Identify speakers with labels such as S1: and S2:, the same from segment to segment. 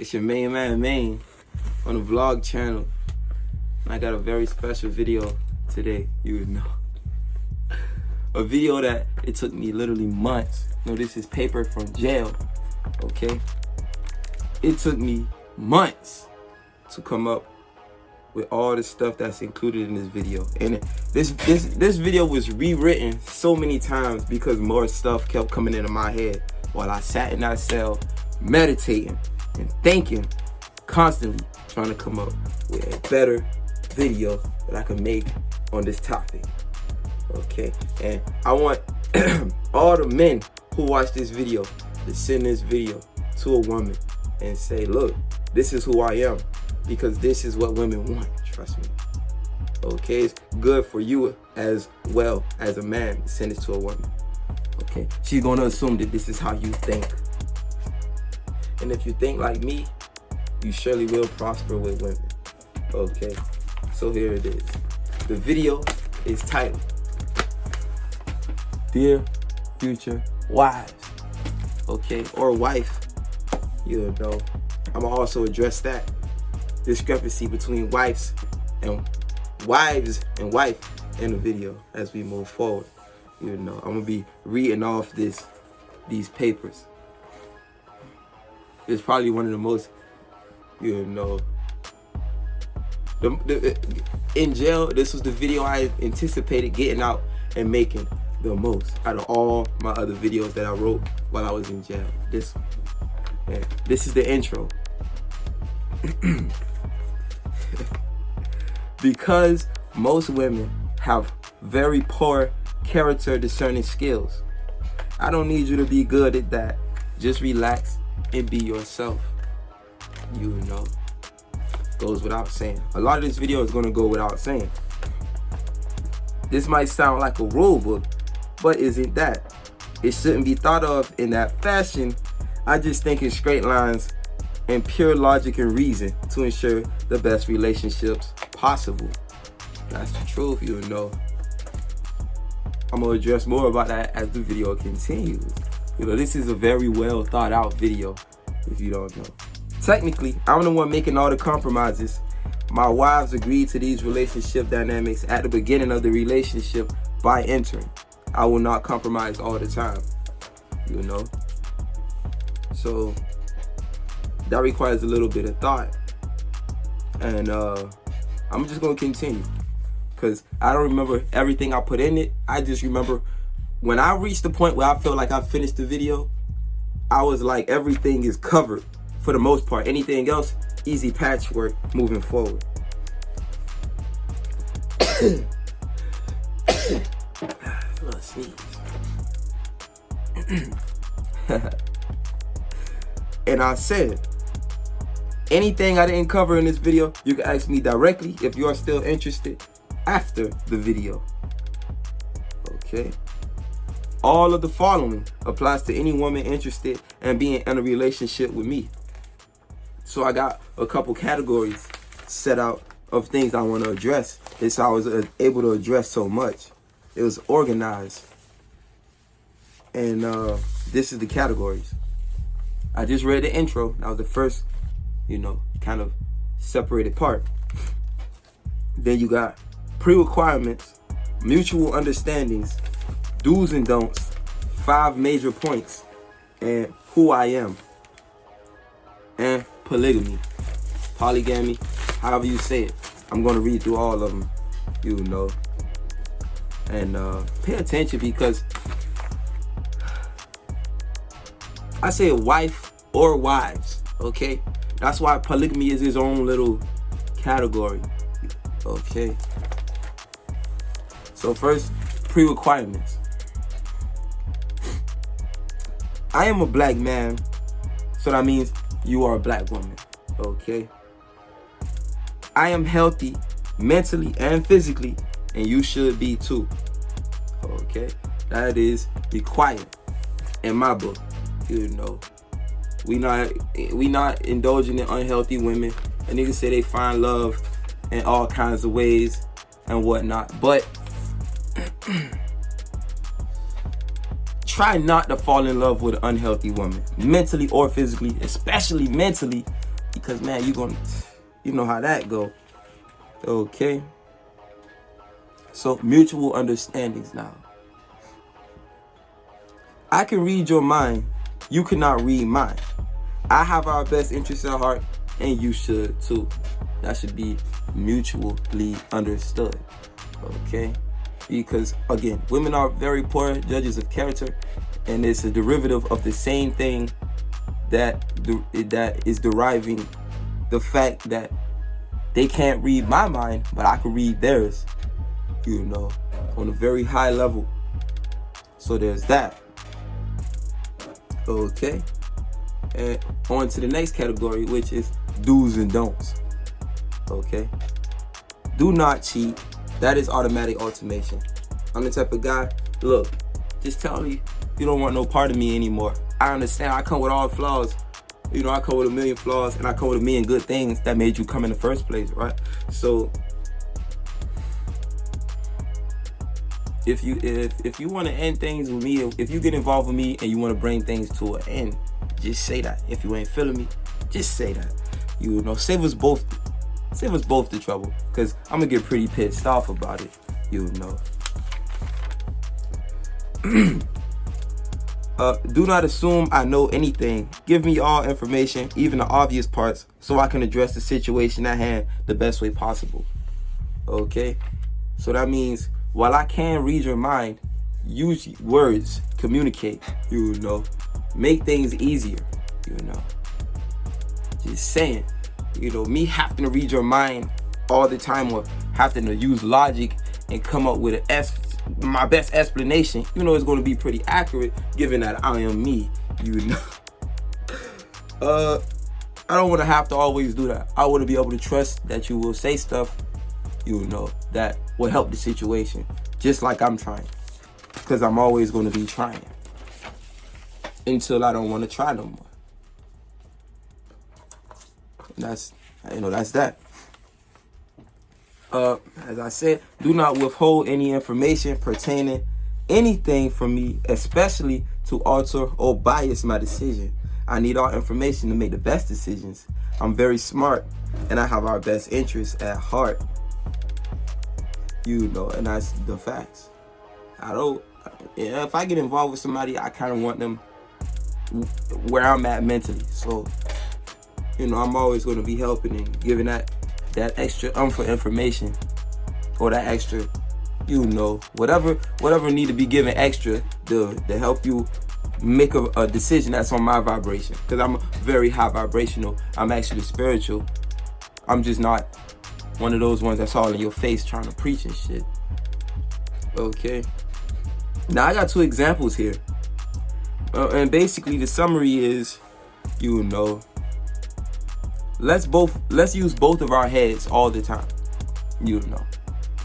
S1: It's your main man, Main, on the vlog channel. I got a very special video today, you would know. A video that it took me literally months. No, this is paper from jail, okay? It took me months to come up with all the stuff that's included in this video. And this video was rewritten so many times because more stuff kept coming into my head while I sat in that cell meditating and thinking, constantly trying to come up with a better video that I can make on this topic. Okay, and I want all the men who watch this video to send this video to a woman and say, look, this is who I am, because this is what women want, trust me. Okay, it's good for you as well as a man to send this to a woman. Okay, she's gonna assume that this is how you think. And if you think like me, you surely will prosper with women. Okay, so here it is. The video is titled, Dear Future Wives. Okay, or wife, you know. I'm gonna also address that discrepancy between wives and wife in the video as we move forward. You know, I'm gonna be reading off these papers. It's probably one of the most, you know, in jail, this was the video I anticipated getting out and making the most out of all my other videos that I wrote while I was in jail. This is the intro. Because most women have very poor character discerning skills. I don't need you to be good at that. Just relax and be yourself. You know, goes without saying. A lot of this video is going to go without saying. This might sound like a rule book, but isn't that? It shouldn't be thought of in that fashion. I just think in straight lines and pure logic and reason to ensure the best relationships possible. That's the truth, you know. I'm gonna address more about that as the video continues. You know, this is a very well thought out video, if you don't know. Technically, I'm the one making all the compromises. My wives agreed to these relationship dynamics at the beginning of the relationship by entering. I will not compromise all the time, you know. So that requires a little bit of thought. And I'm just gonna continue, because I don't remember everything I put in it. I just remember when I reached the point where I felt like I finished the video, I was like, everything is covered for the most part. Anything else, easy patchwork moving forward. Little sneeze. And I said, anything I didn't cover in this video, you can ask me directly if you are still interested after the video. Okay. All of the following applies to any woman interested in being in a relationship with me. So I got a couple categories set out of things I want to address. It's how I was able to address so much. It was organized. And this is the categories. I just read the intro. That was the first, you know, kind of separated part. Then you got pre-requirements, mutual understandings, do's and don'ts, 5 major points, and who I am, and polygamy, polygamy, however you say it. I'm going to read through all of them, you know, and pay attention, because I say wife or wives, okay? That's why polygamy is its own little category, okay? So first, pre-requirements. I am a black man, so that means you are a black woman, okay? I am healthy mentally and physically, and you should be too, okay? That is required in my book, you know. We not indulging in unhealthy women. And niggas say they find love in all kinds of ways and whatnot, but try not to fall in love with an unhealthy woman, mentally or physically, especially mentally. because man, you know how that go. Okay. So mutual understandings now. I can read your mind. You cannot read mine. I have our best interests at heart, and you should too. That should be mutually understood. Okay? Because again, women are very poor judges of character, and it's a derivative of the same thing that is deriving the fact that they can't read my mind, but I can read theirs, you know, on a very high level. So there's that. Okay. And on to the next category, which is do's and don'ts. Okay. Do not cheat. That is automatic automation. I'm the type of guy, look, just tell me you don't want no part of me anymore. I understand I come with all flaws. You know, I come with a million flaws, and I come with a million good things that made you come in the first place, right? So if you want to end things with me, if you get involved with me and you want to bring things to an end, just say that. If you ain't feeling me, just say that. You know, save us both the trouble, because I'm gonna get pretty pissed off about it, you know. Do not assume I know anything. Give me all information, even the obvious parts, so I can address the situation at hand the best way possible. Okay? So that means, while I can read your mind, use words, communicate, you know. Make things easier, you know. Just saying, you know, me having to read your mind all the time, or having to use logic and come up with my best explanation, you know, it's going to be pretty accurate, given that I am me, you know. I don't want to have to always do that. I want to be able to trust that you will say stuff, you know, that will help the situation, just like I'm trying, because I'm always going to be trying until I don't want to try no more. That's that. As I said, do not withhold any information pertaining anything from me, especially to alter or bias my decision. I need all information to make the best decisions. I'm very smart, and I have our best interests at heart. You know, and that's the facts. If I get involved with somebody, I kind of want them where I'm at mentally. So, you know, I'm always going to be helping and giving that extra for information, or that extra, you know, whatever need to be given extra to help you make a decision that's on my vibration. Because I'm very high vibrational. I'm actually spiritual. I'm just not one of those ones that's all in your face trying to preach and shit. Okay. Now I got two examples here. And basically the summary is, you know, let's use both of our heads all the time. You know,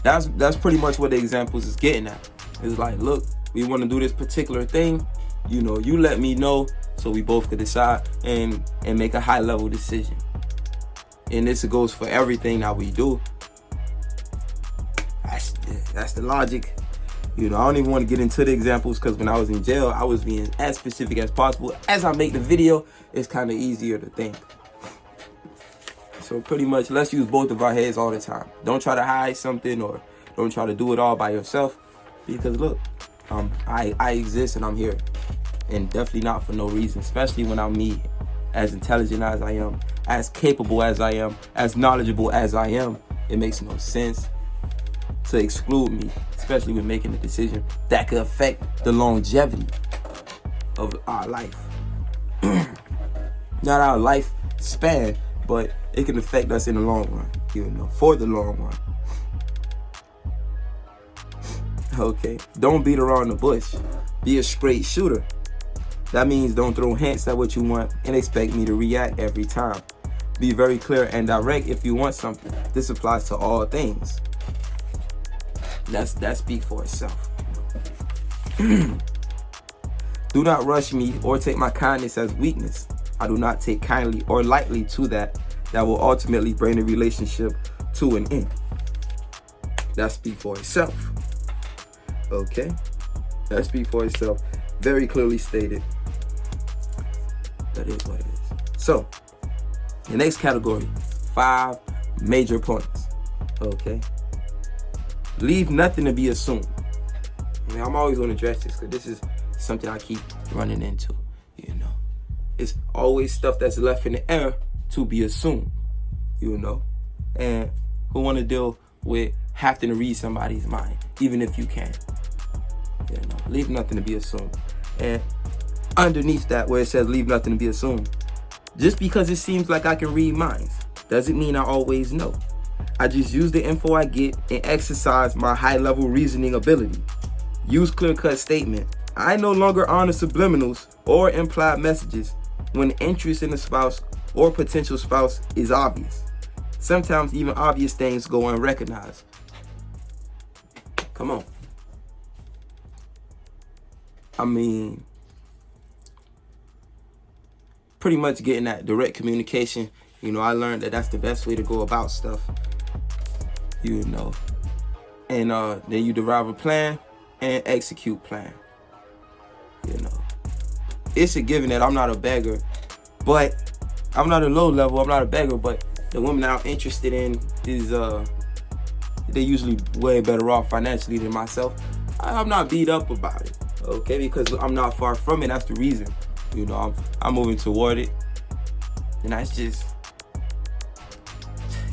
S1: that's pretty much what the examples is getting at. It's like, look, we want to do this particular thing. You know, you let me know so we both could decide and make a high level decision. And this goes for everything that we do. That's the logic. You know, I don't even want to get into the examples, because when I was in jail, I was being as specific as possible. As I make the video, it's kind of easier to think. So pretty much, let's use both of our heads all the time. Don't try to hide something, or don't try to do it all by yourself. Because look, I exist and I'm here. And definitely not for no reason, especially when I'm me, as intelligent as I am, as capable as I am, as knowledgeable as I am. It makes no sense to exclude me, especially when making a decision that could affect the longevity of our life. Not our lifespan, but it can affect us in the long run, you know, for the long run. Okay, don't beat around the bush. Be a straight shooter. That means don't throw hints at what you want and expect me to react every time. Be very clear and direct if you want something. This applies to all things. That speaks for itself. Do not rush me or take my kindness as weakness. I do not take kindly or lightly to that will ultimately bring the relationship to an end. That speaks for itself. Okay? That speaks for itself. Very clearly stated. That is what it is. So, The next category, 5 major points. Okay. Leave nothing to be assumed. I mean, I'm always going to address this because this is something I keep running into. You know, it's always stuff that's left in the air to be assumed. You know, and who want to deal with having to read somebody's mind, even if you can. You know, leave nothing to be assumed. And underneath that, where it says leave nothing to be assumed, just because it seems like I can read minds doesn't mean I always know. I just use the info I get and exercise my high-level reasoning ability. Use clear-cut statements. I no longer honor subliminals or implied messages when interest in a spouse or potential spouse is obvious. Sometimes even obvious things go unrecognized. Come on. I mean, pretty much getting that direct communication. You know, I learned that that's the best way to go about stuff. You know, and then you derive a plan and execute plan. You know, it's a given that I'm not a beggar, but I'm not a low level. I'm not a beggar, but the women that I'm interested in is they're usually way better off financially than myself. I'm not beat up about it, okay? Because I'm not far from it. That's the reason. You know, I'm moving toward it, and that's just,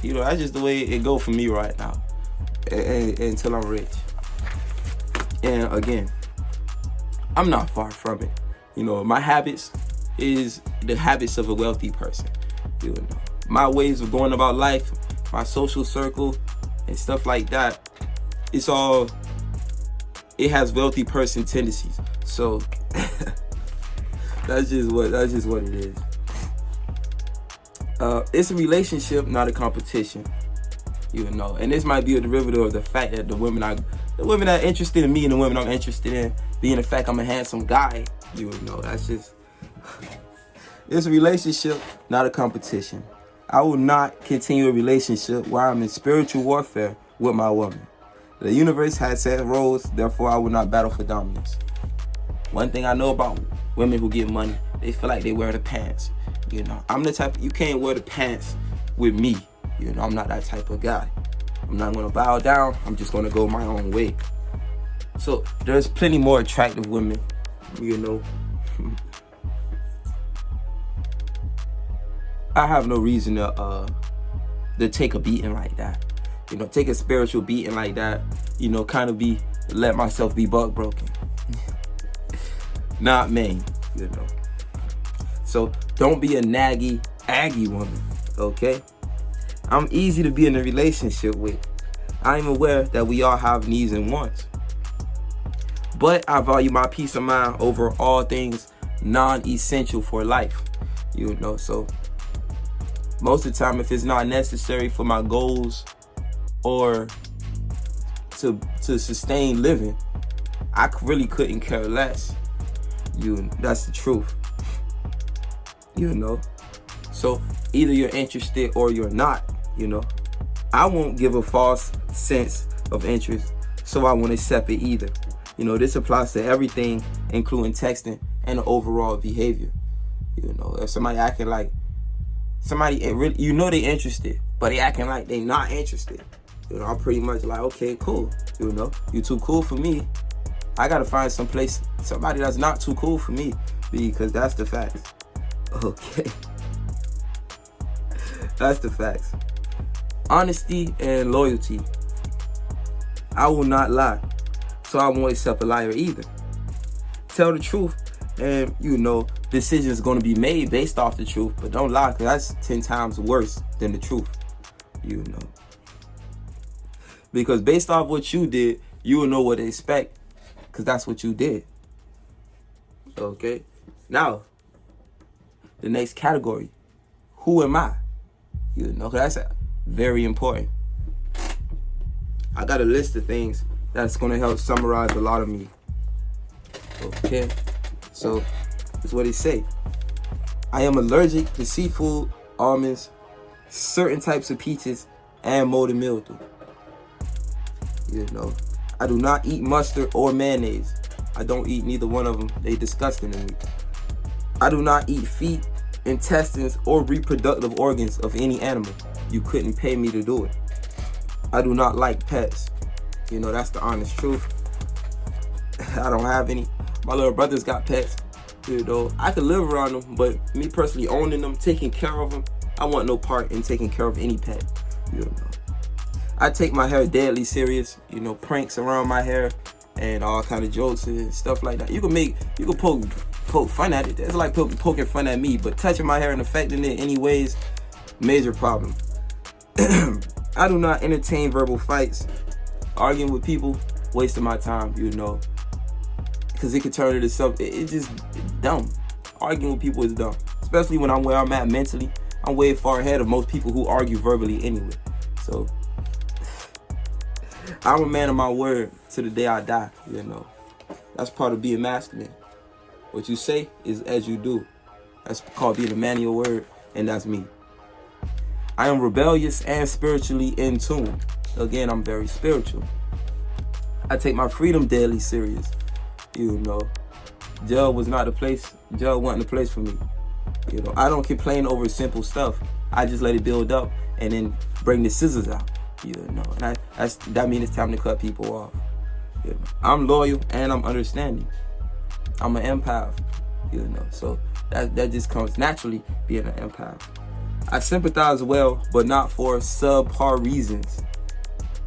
S1: you know, that's just the way it go for me right now, until I'm rich. And again, I'm not far from it. You know, my habits is the habits of a wealthy person. You know, my ways of going about life, my social circle, and stuff like that, it has wealthy person tendencies. So that's just what it is. It's a relationship, not a competition. You know, and this might be a derivative of the fact that the women that are interested in me and the women I'm interested in, being the fact I'm a handsome guy. You know, that's just, it's a relationship, not a competition. I will not continue a relationship where I'm in spiritual warfare with my woman. The universe has set roles, therefore I will not battle for dominance. One thing I know about women who get money, they feel like they wear the pants. You know, I'm the type, you can't wear the pants with me. You know, I'm not that type of guy. I'm not going to bow down. I'm just going to go my own way. So there's plenty more attractive women, you know. I have no reason to take a beating like that. You know, take a spiritual beating like that. You know, kind of let myself be buck broken. Not me, you know. So don't be a naggy, aggy woman, okay? I'm easy to be in a relationship with. I'm aware that we all have needs and wants. But I value my peace of mind over all things non-essential for life. You know, so most of the time, if it's not necessary for my goals or to sustain living, I really couldn't care less. That's the truth. You know, so either you're interested or you're not. You know, I won't give a false sense of interest, so I won't accept it either. You know, this applies to everything, including texting and the overall behavior. You know, if somebody acting like really, you know, they interested, but they acting like they not interested. You know, I'm pretty much like, okay, cool. You know, you too cool for me. I gotta find somebody that's not too cool for me, because that's the facts. Okay, that's the facts. Honesty and loyalty. I will not lie, so I won't accept a liar either. Tell the truth, and you know, decisions going to be made based off the truth, but don't lie, because that's 10 times worse than the truth. You know, because based off what you did, you will know what to expect, because that's what you did. Okay, now the next category, who am I? You know, that's very important. I got a list of things that's going to help summarize a lot of me. Okay, so that's what it say. I am allergic to seafood, almonds, certain types of peaches, and molded mildew. You know, I do not eat mustard or mayonnaise. I don't eat neither one of them. They disgusting to me. I do not eat feet intestines, or reproductive organs of any animal. You couldn't pay me to do it. I do not like pets. You know, that's the honest truth. I don't have any. My little brother's got pets. You know, I could live around them, but me personally owning them, taking care of them, I want no part in taking care of any pet. You know, I take my hair deadly serious. You know, pranks around my hair and all kind of jokes and stuff like that. You can poke fun at it. It's like poking fun at me, but touching my hair and affecting it anyways, major problem. I do not entertain verbal fights. Arguing with people, wasting my time, you know, because it could turn into something. It's just dumb. Arguing with people is dumb, especially when I'm where I'm at mentally. I'm way far ahead of most people who argue verbally anyway. So I'm a man of my word to the day I die, you know. That's part of being masculine. What you say is as you do. That's called being a man of your word, and that's me. I am rebellious and spiritually in tune. Again, I'm very spiritual. I take my freedom deadly serious. You know, jail wasn't the place for me. You know, I don't complain over simple stuff. I just let it build up and then bring the scissors out. You know, and that means it's time to cut people off. You know, I'm loyal and I'm understanding. I'm an empath. You know, so that just comes naturally being an empath. I sympathize well, but not for subpar reasons.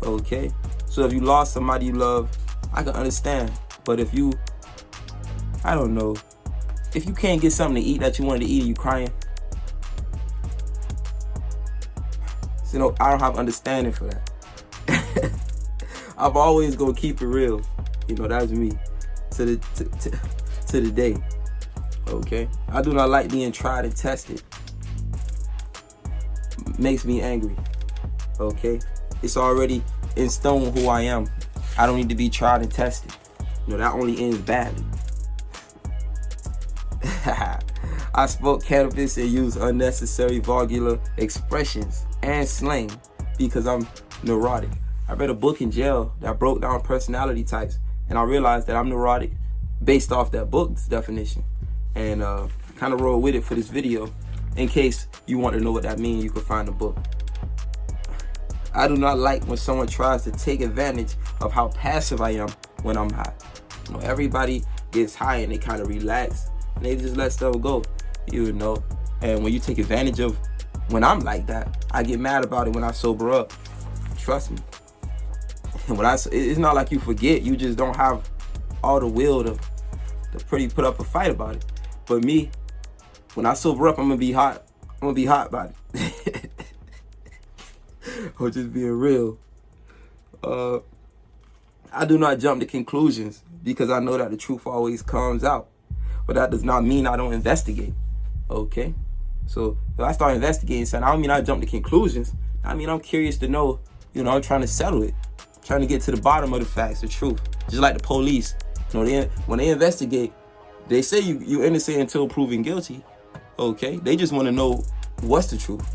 S1: Okay? So if you lost somebody you love, I can understand. But if you, I don't know, if you can't get something to eat that you wanted to eat and you crying, so, you know, I don't have understanding for that. I've always gonna keep it real. You know, that's me to the day. Okay? I do not like being tried and tested. Makes me angry. Okay? It's already in stone who I am. I don't need to be tried and tested. You know, that only ends badly. I spoke cannabis and used unnecessary vulgar expressions and slang because I'm neurotic. I read a book in jail that broke down personality types, and I realized that I'm neurotic based off that book's definition, and kind of roll with it for this video. In case you want to know what that means, you can find the book. I do not like when someone tries to take advantage of how passive I am when I'm high. You know, everybody gets high and they kind of relax and they just let stuff go, you know. And when you take advantage of when I'm like that, I get mad about it when I sober up. Trust me. And it's not like you forget, you just don't have all the will to put up a fight about it. But me, when I sober up, I'm gonna be hot. I'm gonna be hot about it. Or just being real. I do not jump to conclusions because I know that the truth always comes out. But that does not mean I don't investigate. Okay? So if I start investigating something, I don't mean I jump to conclusions. I mean I'm curious to know, you know, I'm trying to settle it. Trying to get to the bottom of the facts, the truth. Just like the police. You know, when they investigate, they say you innocent until proven guilty. Okay? They just want to know what's the truth.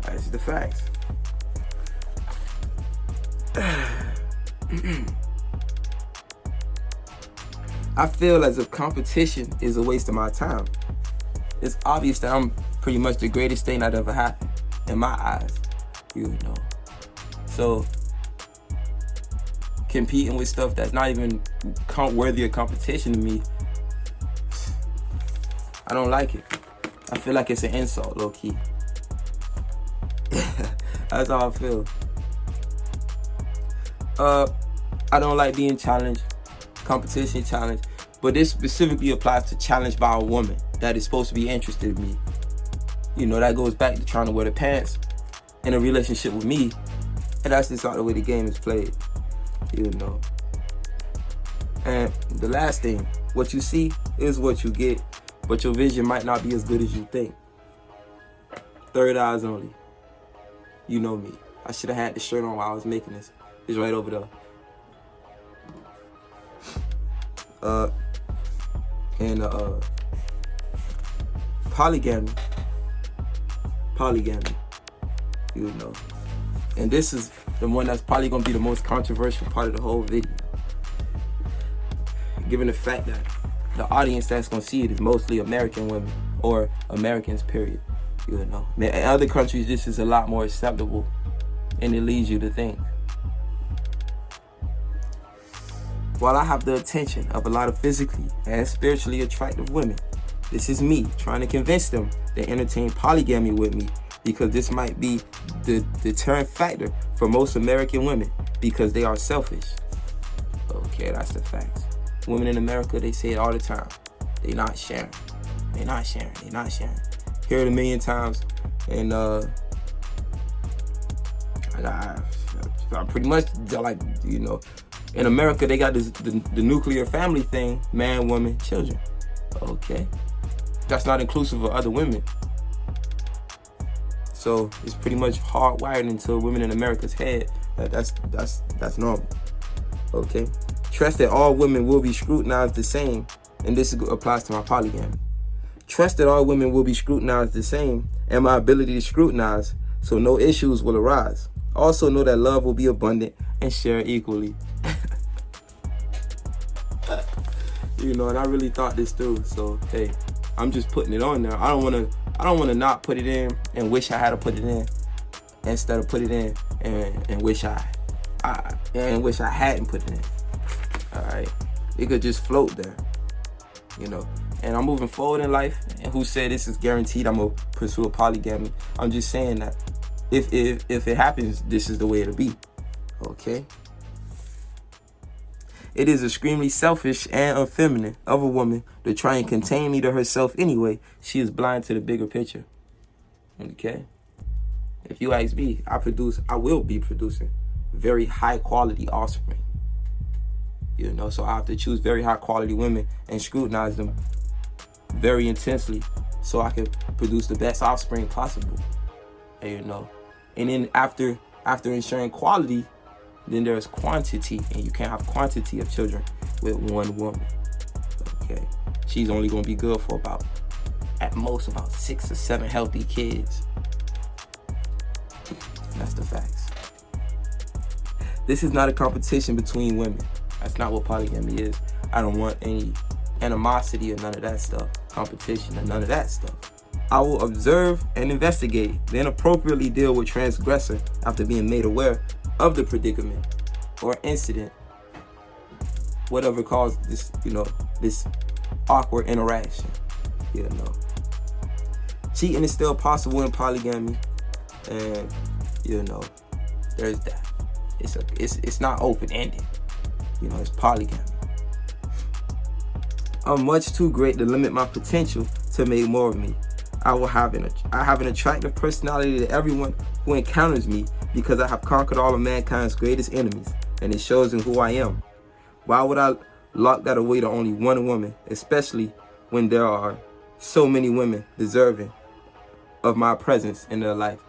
S1: That's the facts. I feel as if competition is a waste of my time. It's obvious that I'm pretty much the greatest thing that ever happened in my eyes, you know. So competing with stuff that's not even worthy of competition to me, I don't like it. I feel like it's an insult, low key. That's how I feel. I don't like being challenged, competition challenged, but this specifically applies to challenge by a woman that is supposed to be interested in me. You know, that goes back to trying to wear the pants in a relationship with me, and that's just not the way the game is played, you know. And the last thing, what you see is what you get, but your vision might not be as good as you think. Third eyes only. You know me. I should have had the shirt on while I was making this. It's right over there. Polygamy, you know. And this is the one that's probably gonna be the most controversial part of the whole video. Given the fact that the audience that's gonna see it is mostly American women or Americans, period. You know, in other countries, this is a lot more acceptable, and it leads you to think. While I have the attention of a lot of physically and spiritually attractive women, this is me trying to convince them to entertain polygamy with me, because this might be the deterrent factor for most American women, because they are selfish. Okay, that's the facts. Women in America, they say it all the time. They not sharing. They not sharing. They not sharing. Hear it a million times, and I pretty much like, you know, in America they got this the nuclear family thing: man, woman, children. Okay, that's not inclusive of other women. So it's pretty much hardwired into women in America's head that that's normal. Okay, trust that all women will be scrutinized the same, and this applies to my polygamy. Trust that all women will be scrutinized the same, and my ability to scrutinize, so no issues will arise. Also know that love will be abundant and shared equally. You know, and I really thought this through. So hey, I'm just putting it on there. I don't want to not put it in and wish I had to put it in, instead of put it in and wish I hadn't put it in. All right, it could just float there. You know, and I'm moving forward in life. And who said this is guaranteed I'm gonna pursue a polygamy? I'm just saying that if it happens, this is the way it'll be. Okay. It is extremely selfish and unfeminine of a woman to try and contain me to herself anyway. She is blind to the bigger picture. Okay. If you ask me, I will be producing very high quality offspring. You know, so I have to choose very high quality women and scrutinize them very intensely so I can produce the best offspring possible. And, you know, and then after ensuring quality, then there's quantity, and you can't have quantity of children with one woman. Okay, she's only gonna be good for at most 6 or 7 healthy kids. That's the facts. This is not a competition between women. That's not what polygamy is. I don't want any animosity or none of that stuff, competition or none of that stuff. I will observe and investigate, then appropriately deal with transgressor after being made aware of the predicament or incident, whatever caused this, you know, this awkward interaction. You know, cheating is still possible in polygamy, and you know, there's that. It's not open-ended. You know, it's polygamy. I'm much too great to limit my potential to make more of me. I have an attractive personality to everyone who encounters me, because I have conquered all of mankind's greatest enemies, and it shows in who I am. Why would I lock that away to only one woman, especially when there are so many women deserving of my presence in their life?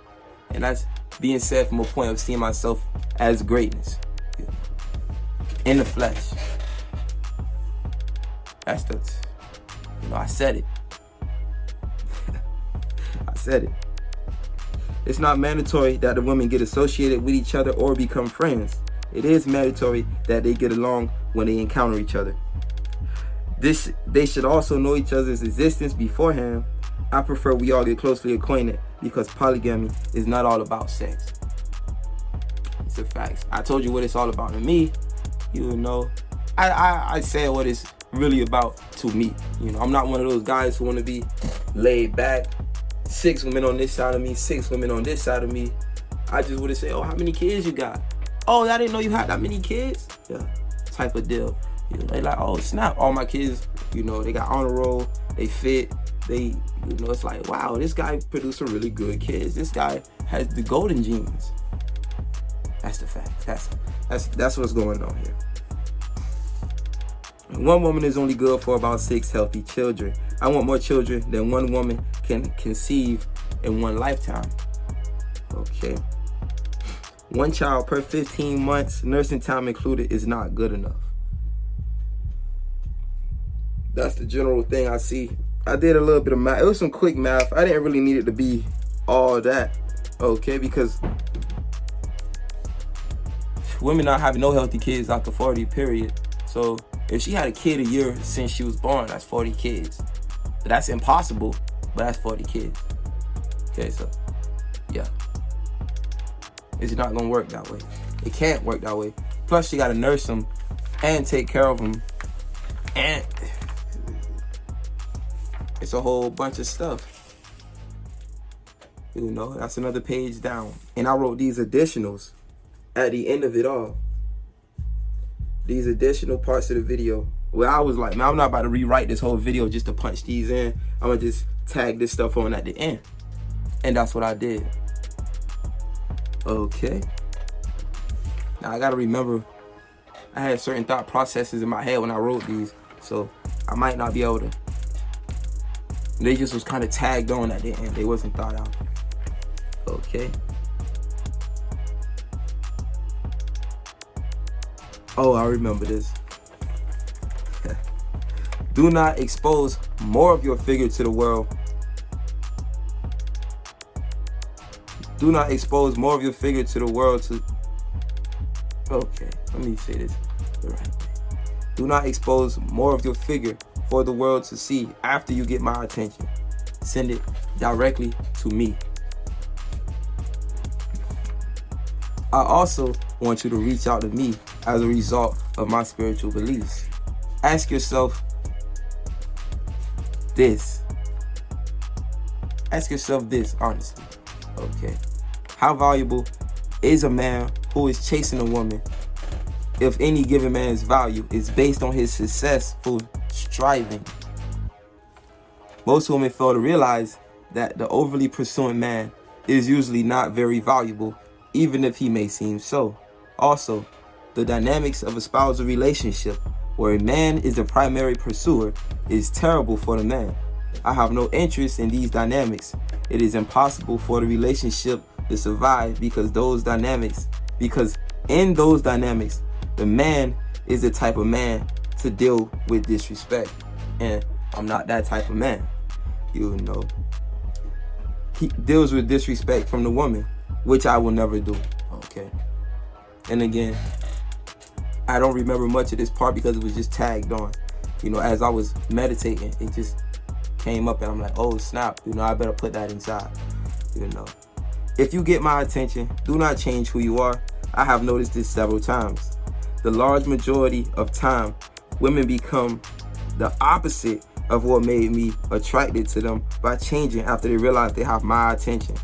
S1: And that's being said from a point of seeing myself as greatness in the flesh. That's you know, I said it. I said it. It's not mandatory that the women get associated with each other or become friends. It is mandatory that they get along when they encounter each other. They should also know each other's existence beforehand. I prefer we all get closely acquainted, because polygamy is not all about sex. It's a fact. I told you what it's all about to me. You know, I said what it's really about to me. You know, I'm not one of those guys who want to be laid back. 6 women on this side of me, 6 women on this side of me. I just would have said, oh, how many kids you got? Oh, I didn't know you had that many kids? Yeah, type of deal. You know, they like, oh, snap, all my kids, you know, they got honor roll, they fit, you know, it's like, wow, this guy produced some really good kids. This guy has the golden genes. That's the fact. That's what's going on here. One woman is only good for about 6 healthy children. I want more children than one woman can conceive in one lifetime. Okay. 1 child per 15 months, nursing time included, is not good enough. That's the general thing I see. I did a little bit of math. It was some quick math. I didn't really need it to be all that. Okay, because women not having no healthy kids after 40, period. So If she had a kid a year since she was born, that's 40 kids. That's impossible, but that's 40 kids. Okay, so yeah, it's not gonna work that way. It can't work that way. Plus, she gotta nurse them and take care of them, and it's a whole bunch of stuff. You know, that's another page down. And I wrote these additionals at the end of it all. These additional parts of the video where I was like, man, I'm not about to rewrite this whole video just to punch these in. I'm gonna just tag this stuff on at the end. And that's what I did. Okay. Now I gotta remember, I had certain thought processes in my head when I wrote these, so I might not be able to. They just was kind of tagged on at the end. They wasn't thought out. Okay. Oh, I remember this. Do not expose more of your figure to the world. Do not expose more of your figure to the world to... Okay, let me say this the right way. Do not expose more of your figure for the world to see after you get my attention. Send it directly to me. I also want you to reach out to me as a result of my spiritual beliefs. Ask yourself this. Ask yourself this honestly. Okay. How valuable is a man who is chasing a woman if any given man's value is based on his successful striving? Most women fail to realize that the overly pursuing man is usually not very valuable, even if he may seem so. Also, the dynamics of a spousal relationship where a man is the primary pursuer is terrible for the man. I have no interest in these dynamics. It is impossible for the relationship to survive because in those dynamics, the man is the type of man to deal with disrespect. And I'm not that type of man. You know, he deals with disrespect from the woman, which I will never do. Okay. And again, I don't remember much of this part because it was just tagged on. You know, as I was meditating, it just came up and I'm like, oh snap, you know, I better put that inside. You know, if you get my attention, do not change who you are. I have noticed this several times. The large majority of time, women become the opposite of what made me attracted to them by changing after they realize they have my attention.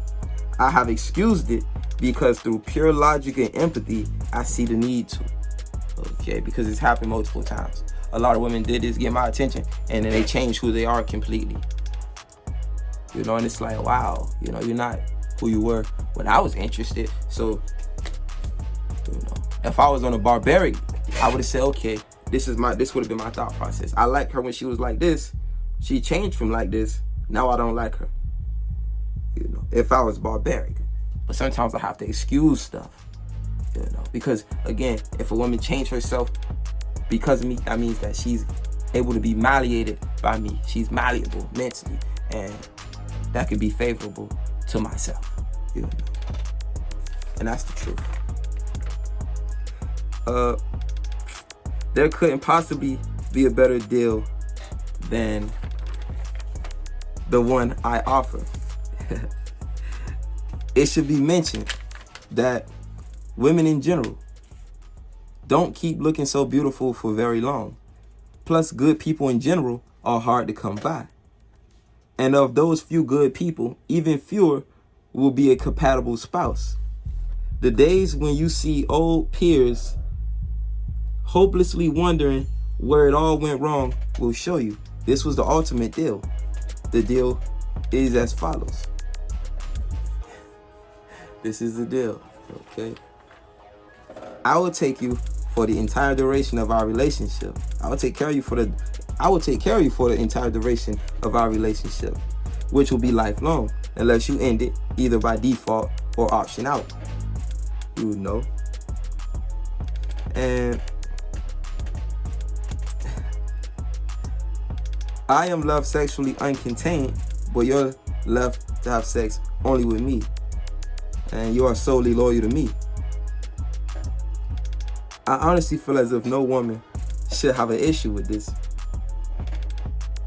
S1: I have excused it because through pure logic and empathy, I see the need to. Okay, because it's happened multiple times. A lot of women did this, get my attention, and then they changed who they are completely. You know, and it's like, wow, you know, you're not who you were when I was interested. So, you know, if I was on a barbaric, I would have said, okay, this would have been my thought process. I liked her when she was like this. She changed from like this. Now I don't like her. You know, if I was barbaric. But sometimes I have to excuse stuff. You know, because again, if a woman changed herself because of me, that means that she's able to be malleated by me. She's malleable mentally, and that could be favorable to myself. You know, and that's the truth. There couldn't possibly be a better deal than the one I offer. It should be mentioned that women in general don't keep looking so beautiful for very long. Plus, good people in general are hard to come by. And of those few good people, even fewer will be a compatible spouse. The days when you see old peers hopelessly wondering where it all went wrong will show you this was the ultimate deal. The deal is as follows. This is the deal, okay? I will take you for the entire duration of our relationship. I will take care of you for the entire duration of our relationship, which will be lifelong, unless you end it either by default or option out. You know. And I am left sexually uncontained, but you're left to have sex only with me. And you are solely loyal to me. I honestly feel as if no woman should have an issue with this.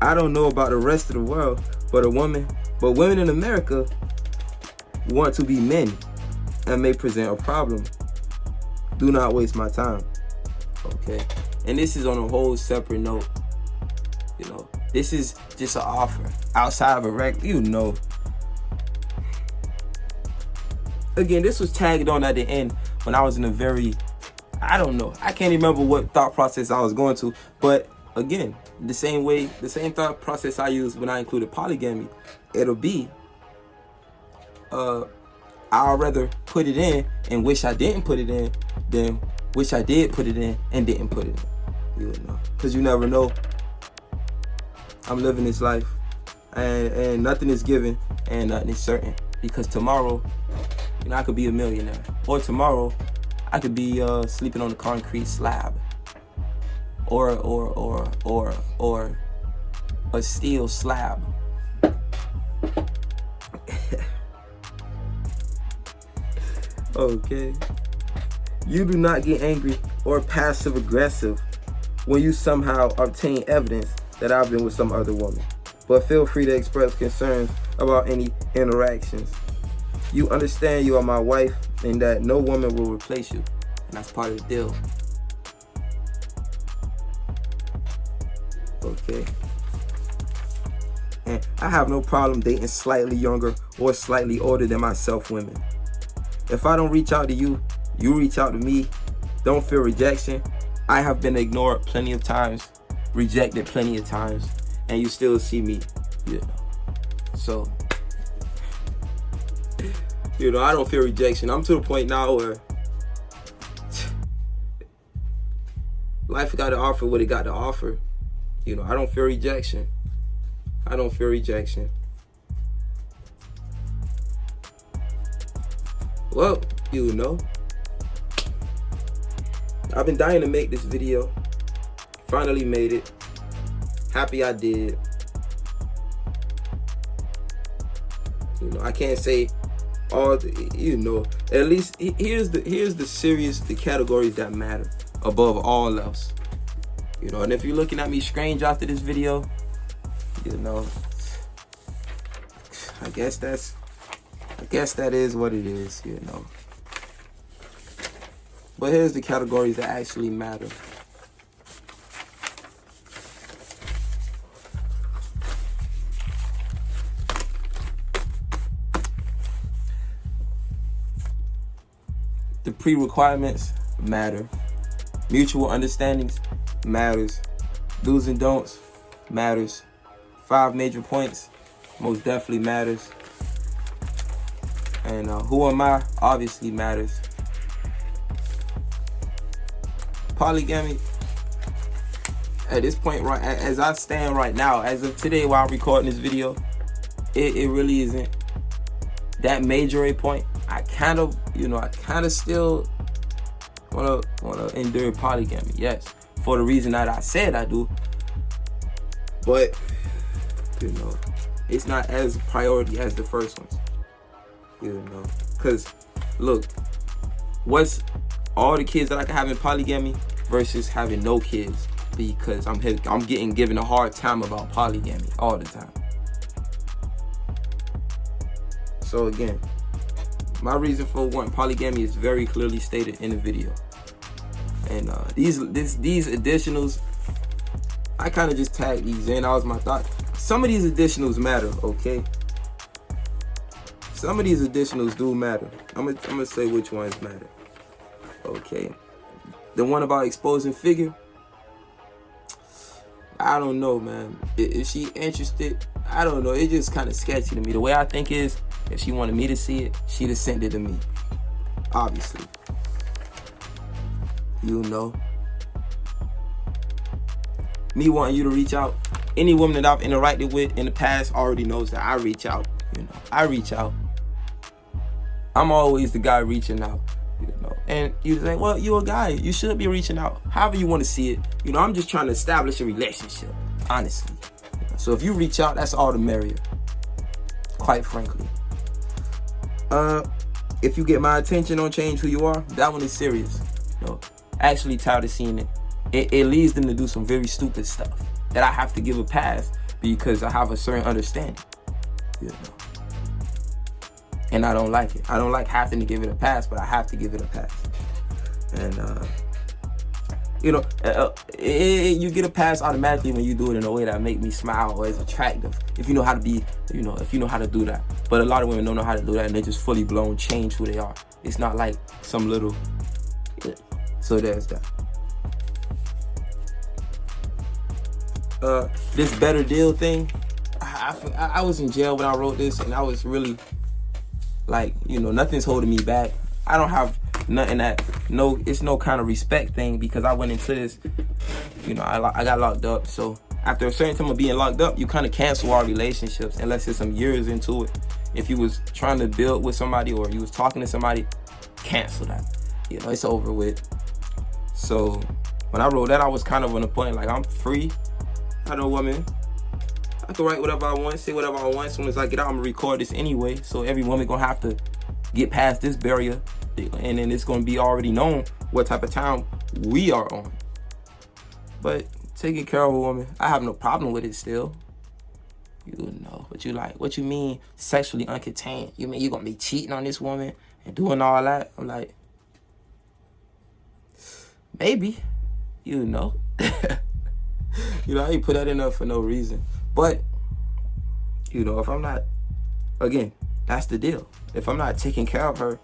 S1: I don't know about the rest of the world, but women in America want to be men and may present a problem. Do not waste my time. Okay? And this is on a whole separate note. You know, this is just an offer outside of a Again, this was tagged on at the end when I was in a very, I don't know, I can't remember what thought process I was going to, but again, the same thought process I used when I included polygamy, it'll be, I'd rather put it in and wish I didn't put it in than wish I did put it in and didn't put it in. You know, because you never know. I'm living this life, and nothing is given and nothing is certain, because tomorrow, you know, I could be a millionaire, or tomorrow I could be sleeping on a concrete slab, or a steel slab. Okay. You do not get angry or passive aggressive when you somehow obtain evidence that I've been with some other woman, but feel free to express concerns about any interactions. You understand you are my wife and that no woman will replace you, and that's part of the deal. Okay. And I have no problem dating slightly younger or slightly older than myself women. If I don't reach out to you, you reach out to me. Don't fear rejection. I have been ignored plenty of times, rejected plenty of times, and you still see me, you know. So, you know, I don't fear rejection. I'm to the point now where life got to offer what it got to offer. You know, I don't fear rejection. I don't fear rejection. Well, you know, I've been dying to make this video. Finally made it. Happy I did. You know, I can't say all the, you know, at least here's the categories that matter above all else. You know, and if you're looking at me strange after this video, you know, I guess that is what it is, you know. But here's the categories that actually matter. The pre-requirements matter. Mutual understandings matters. Do's and don'ts matters. 5 major points most definitely matters. And who am I obviously matters. Polygamy, at this point, right as I stand right now, as of today while I'm recording this video, it really isn't that major a point. I kind of still wanna endure polygamy, yes, for the reason that I said I do. But you know, it's not as priority as the first ones. You know, cause look, what's all the kids that I can have in polygamy versus having no kids, because I'm getting given a hard time about polygamy all the time. So again, my reason for wanting polygamy is very clearly stated in the video. And these additionals, I kind of just tagged these in. That was my thought. Some of these additionals matter, okay? Some of these additionals do matter. I'm gonna say which ones matter. Okay. The one about exposing figure, I don't know, man. Is she interested? I don't know. It's just kind of sketchy to me. The way I think is, if she wanted me to see it, she'd have sent it to me. Obviously. You know. Me wanting you to reach out. Any woman that I've interacted with in the past already knows that I reach out. You know, I reach out. I'm always the guy reaching out. You know, and you say, well, you're a guy, you should be reaching out. However you want to see it. You know, I'm just trying to establish a relationship, honestly. So if you reach out, that's all the merrier, quite frankly. If you get my attention, don't change who you are, that one is serious. You know, actually tired of seeing it it leads them to do some very stupid stuff that I have to give a pass because I have a certain understanding, you know. And I don't like it. I don't like having to give it a pass, but I have to give it a pass. And you know, you get a pass automatically when you do it in a way that make me smile or is attractive. If you know how to be, you know, if you know how to do that. But a lot of women don't know how to do that, and they just fully blown change who they are. It's not like some little. So there's that. This better deal thing. I was in jail when I wrote this, and I was really like, you know, nothing's holding me back. I don't have nothing it's no kind of respect thing because I went into this, you know, I got locked up. So after a certain time of being locked up, you kind of cancel our relationships unless it's some years into it. If you was trying to build with somebody or you was talking to somebody, cancel that. You know, it's over with. So when I wrote that, I was kind of on the point like, I'm free. I know woman. I can write whatever I want, say whatever I want. As soon as I get out, I'm gonna record this anyway. So every woman gonna have to get past this barrier, and then it's gonna be already known what type of time we are on. But taking care of a woman, I have no problem with it still. You know, but you like, what you mean sexually uncontained? You mean you gonna be cheating on this woman and doing all that? I'm like, maybe, you know. You know, I ain't put that in there for no reason. But, you know, if I'm not, again, that's the deal. If I'm not taking care of her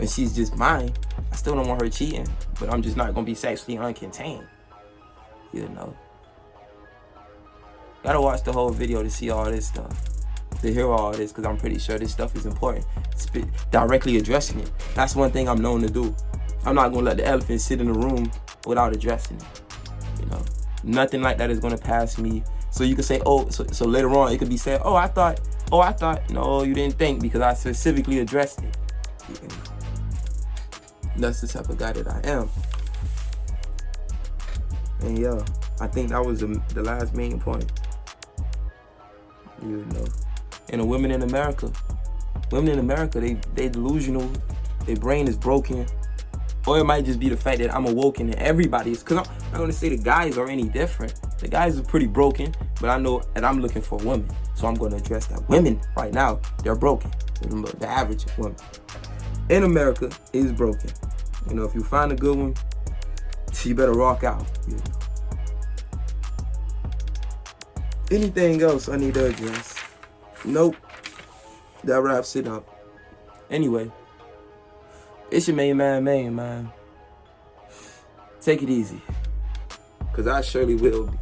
S1: and she's just mine, I still don't want her cheating, but I'm just not going to be sexually uncontained. You know. Gotta watch the whole video to see all this stuff, to hear all this, because I'm pretty sure this stuff is important. Directly addressing it. That's one thing I'm known to do. I'm not going to let the elephant sit in the room without addressing it. You know. Nothing like that is going to pass me. So you can say, oh, so later on it could be said, I thought, no, you didn't think because I specifically addressed it. You know? That's the type of guy that I am. And yeah, I think that was the last main point. You know, and the women in America, they delusional, their brain is broken. Or it might just be the fact that I'm awoken and everybody's, because I'm not going to say the guys are any different. The guys are pretty broken, but I know that I'm looking for women. So I'm going to address that. Women right now, they're broken. The average woman in America is broken. You know, if you find a good one, you better rock out. You know. Anything else I need to address? Nope. That wraps it up. Anyway. It's your main man. Take it easy. Because I surely will be.